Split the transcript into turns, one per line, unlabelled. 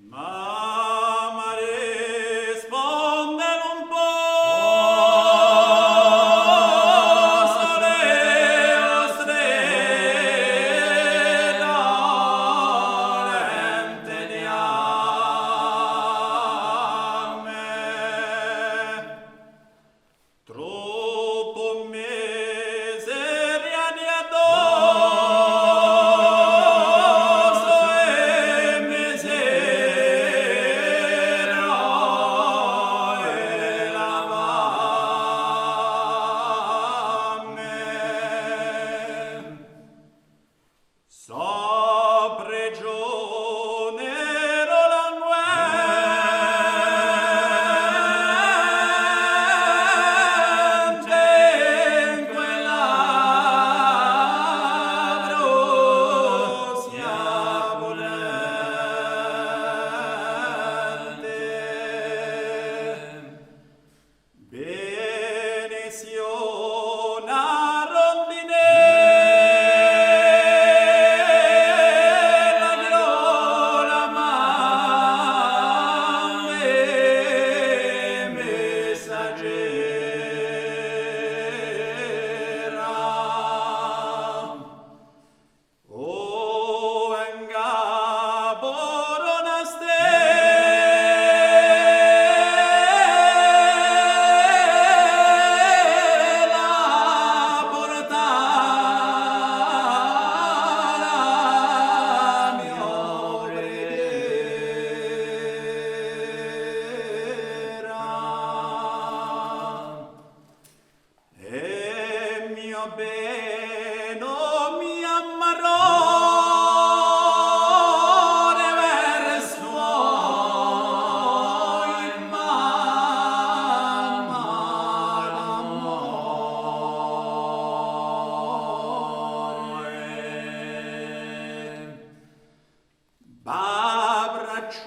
Ma risponde un po', sole ostrera, lente diame, troppo miseria di addosso e misera e la fame. So prigioniero languente in quella brustia volente. Benisiona rondinella gliola male messaggera. O venga borona stella portala mio preghiera. E mio bene mi ammarò verso il mamma l'amore. B'abbraccio